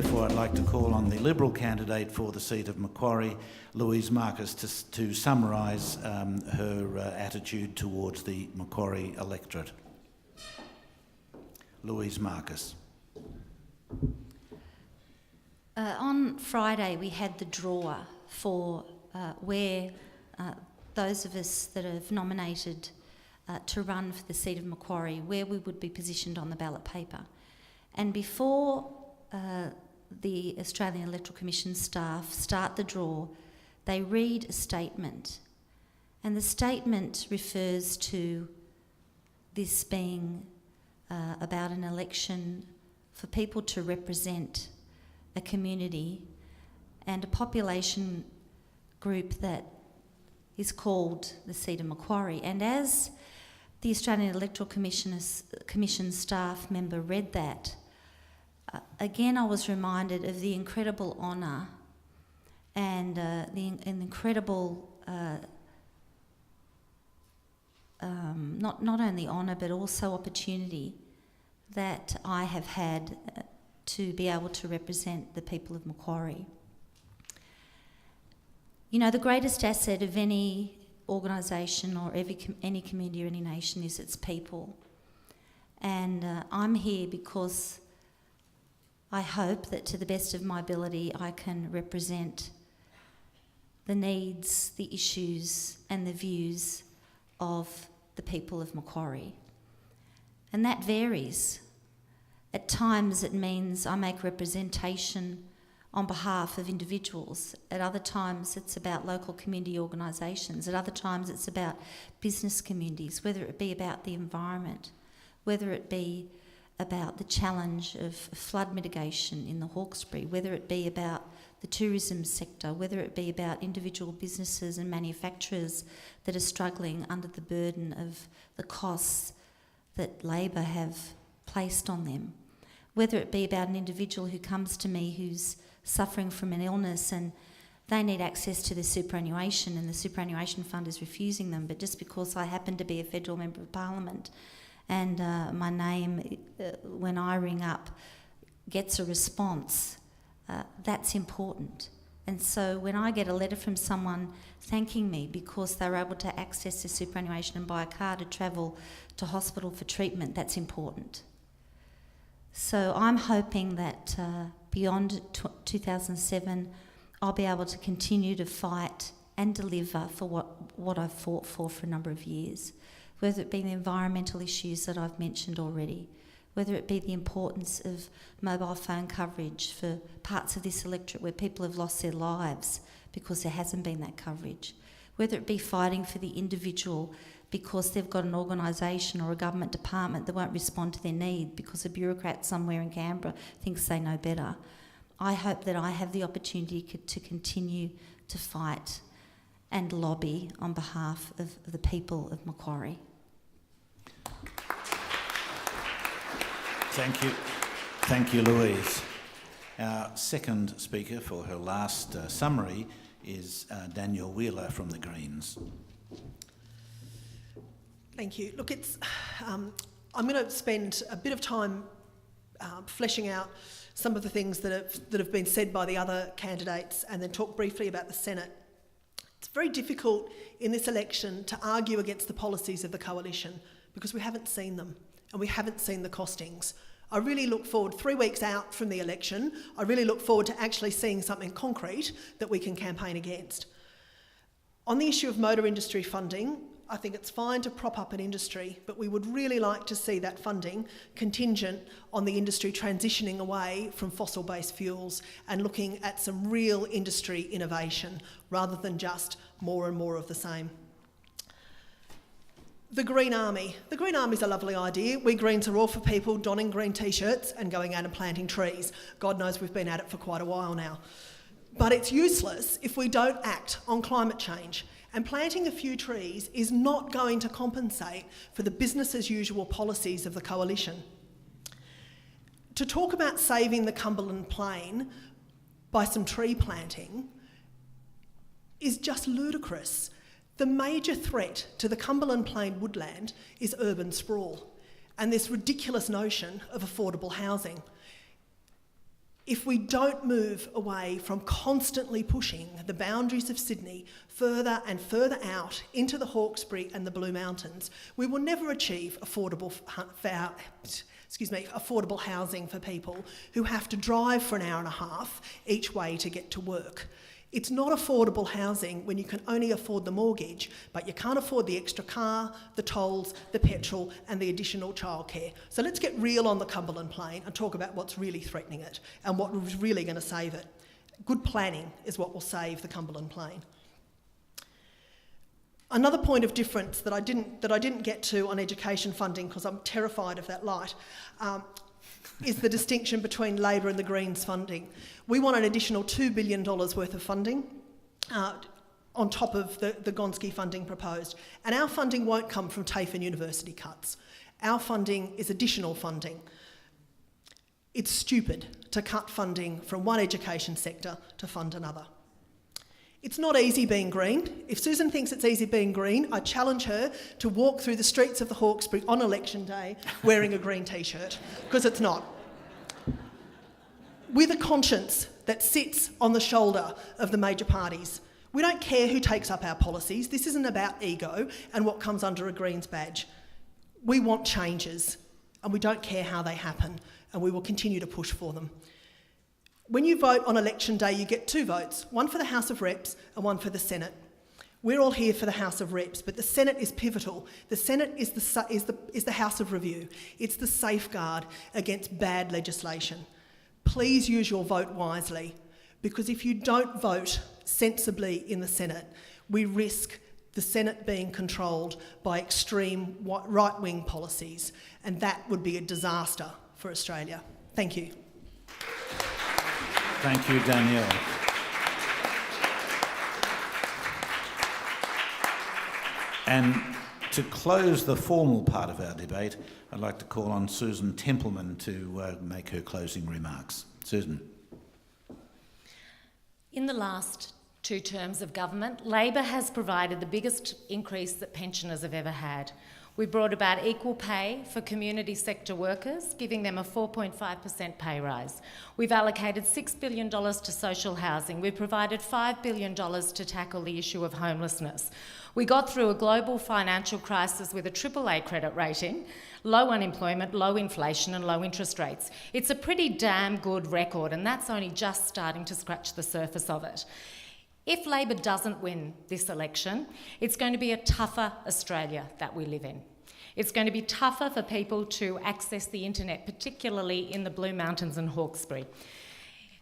therefore I'd like to call on the Liberal candidate for the seat of Macquarie, Louise Markus, to summarise her attitude towards the Macquarie electorate. Louise Markus. On Friday we had the draw for where those of us that have nominated to run for the seat of Macquarie, where we would be positioned on the ballot paper. And before the Australian Electoral Commission staff start the draw, they read a statement. And the statement refers to this being about an election for people to represent a community and a population group that is called the seat of Macquarie. And as the Australian Electoral Commission staff member read that, again I was reminded of the incredible honour and the incredible, not only honour but also opportunity that I have had to be able to represent the people of Macquarie. You know, the greatest asset of any organisation or any community or any nation is its people. And I'm here because I hope that to the best of my ability I can represent the needs, the issues and the views of the people of Macquarie. And that varies. At times it means I make representation on behalf of individuals. At other times it's about local community organisations. At other times it's about business communities, whether it be about the environment, whether it be about the challenge of flood mitigation in the Hawkesbury, whether it be about the tourism sector, whether it be about individual businesses and manufacturers that are struggling under the burden of the costs that Labor have placed on them, whether it be about an individual who comes to me who's suffering from an illness and they need access to the superannuation and the superannuation fund is refusing them, but just because I happen to be a federal member of parliament and my name, when I ring up, gets a response, that's important. And so when I get a letter from someone thanking me because they were able to access the superannuation and buy a car to travel to hospital for treatment, that's important. So I'm hoping that beyond 2007, I'll be able to continue to fight and deliver for what I've fought for a number of years, whether it be the environmental issues that I've mentioned already, whether it be the importance of mobile phone coverage for parts of this electorate where people have lost their lives because there hasn't been that coverage, whether it be fighting for the individual because they've got an organisation or a government department that won't respond to their need because a bureaucrat somewhere in Canberra thinks they know better. I hope that I have the opportunity to continue to fight and lobby on behalf of the people of Macquarie. Thank you. Thank you, Louise. Our second speaker for her last summary is Danielle Wheeler from the Greens. Thank you. Look, I'm going to spend a bit of time fleshing out some of the things that have been said by the other candidates and then talk briefly about the Senate. It's very difficult in this election to argue against the policies of the coalition because we haven't seen them and we haven't seen the costings. I really look forward, 3 weeks out from the election, I really look forward to actually seeing something concrete that we can campaign against. On the issue of motor industry funding, I think it's fine to prop up an industry, but we would really like to see that funding contingent on the industry transitioning away from fossil-based fuels and looking at some real industry innovation rather than just more and more of the same. The Green Army. The Green Army is a lovely idea. We Greens are all for people donning green T-shirts and going out and planting trees. God knows we've been at it for quite a while now. But it's useless if we don't act on climate change. And planting a few trees is not going to compensate for the business as usual policies of the coalition. To talk about saving the Cumberland Plain by some tree planting is just ludicrous. The major threat to the Cumberland Plain woodland is urban sprawl and this ridiculous notion of affordable housing. if we don't move away from constantly pushing the boundaries of Sydney further and further out into the Hawkesbury and the Blue Mountains, we will never achieve affordable housing for people who have to drive for an hour and a half each way to get to work. It's not affordable housing when you can only afford the mortgage, but you can't afford the extra car, the tolls, the petrol and the additional childcare. So let's get real on the Cumberland Plain and talk about what's really threatening it and what is really going to save it. Good planning is what will save the Cumberland Plain. Another point of difference that I didn't get to on education funding, because I'm terrified of that light, is the distinction between Labor and the Greens funding. We want an additional $2 billion worth of funding on top of the Gonski funding proposed. And our funding won't come from TAFE and university cuts. Our funding is additional funding. It's stupid to cut funding from one education sector to fund another. It's not easy being green. If Susan thinks it's easy being green, I challenge her to walk through the streets of the Hawkesbury on election day wearing a green t-shirt, because it's not. With a conscience that sits on the shoulder of the major parties. We don't care who takes up our policies. This isn't about ego and what comes under a Greens badge. We want changes, and we don't care how they happen, and we will continue to push for them. When you vote on election day, you get 2 votes, one for the House of Reps and one for the Senate. We're all here for the House of Reps, but the Senate is pivotal. The Senate is the House of Review. It's the safeguard against bad legislation. Please use your vote wisely, because if you don't vote sensibly in the Senate, we risk the Senate being controlled by extreme right-wing policies, and that would be a disaster for Australia. Thank you. Thank you, Danielle. And to close the formal part of our debate, I'd like to call on Susan Templeman to make her closing remarks. Susan. In the last 2 terms of government, Labor has provided the biggest increase that pensioners have ever had. We brought about equal pay for community sector workers, giving them a 4.5% pay rise. We've allocated $6 billion to social housing. We've provided $5 billion to tackle the issue of homelessness. We got through a global financial crisis with a AAA credit rating, low unemployment, low inflation and low interest rates. It's a pretty damn good record, and that's only just starting to scratch the surface of it. If Labor doesn't win this election, it's going to be a tougher Australia that we live in. It's going to be tougher for people to access the internet, particularly in the Blue Mountains and Hawkesbury.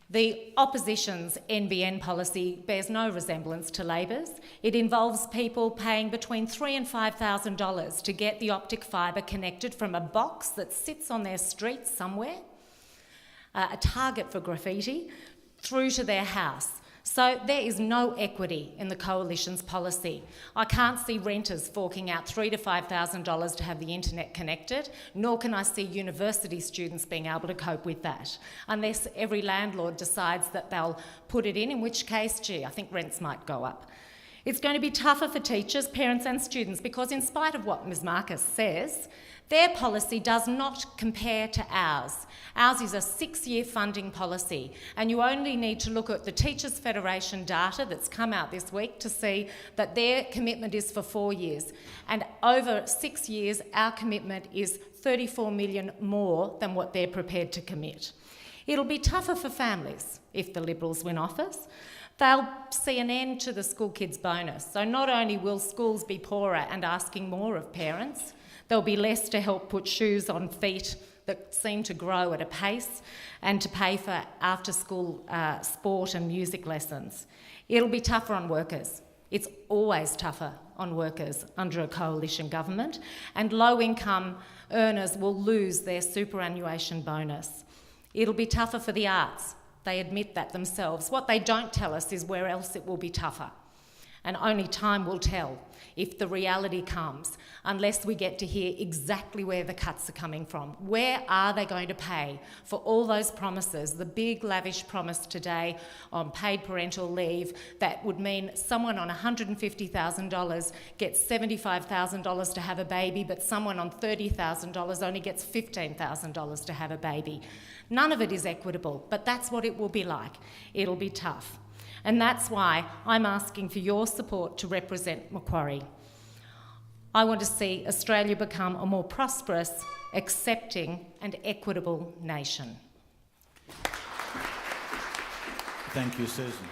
The opposition's NBN policy bears no resemblance to Labor's. It involves people paying between $3,000 and $5,000 to get the optic fibre connected from a box that sits on their street somewhere, a target for graffiti, through to their house. So there is no equity in the Coalition's policy. I can't see renters forking out $3,000 to $5,000 to have the internet connected, nor can I see university students being able to cope with that, unless every landlord decides that they'll put it in which case, gee, I think rents might go up. It's going to be tougher for teachers, parents and students, because in spite of what Ms Markus says, their policy does not compare to ours. Ours is a 6-year funding policy, and you only need to look at the Teachers Federation data that's come out this week to see that their commitment is for 4 years. And over 6 years, our commitment is $34 million more than what they're prepared to commit. It'll be tougher for families if the Liberals win office. They'll see an end to the school kids bonus. So not only will schools be poorer and asking more of parents, there'll be less to help put shoes on feet that seem to grow at a pace and to pay for after-school sport and music lessons. It'll be tougher on workers. It's always tougher on workers under a coalition government, and low-income earners will lose their superannuation bonus. It'll be tougher for the arts. They admit that themselves. What they don't tell us is where else it will be tougher. and only time will tell if the reality comes, unless we get to hear exactly where the cuts are coming from. Where are they going to pay for all those promises, the big lavish promise today on paid parental leave that would mean someone on $150,000 gets $75,000 to have a baby, but someone on $30,000 only gets $15,000 to have a baby. None of it is equitable, but that's what it will be like. It'll be tough. And that's why I'm asking for your support to represent Macquarie. I want to see Australia become a more prosperous, accepting and equitable nation. Thank you, Susan.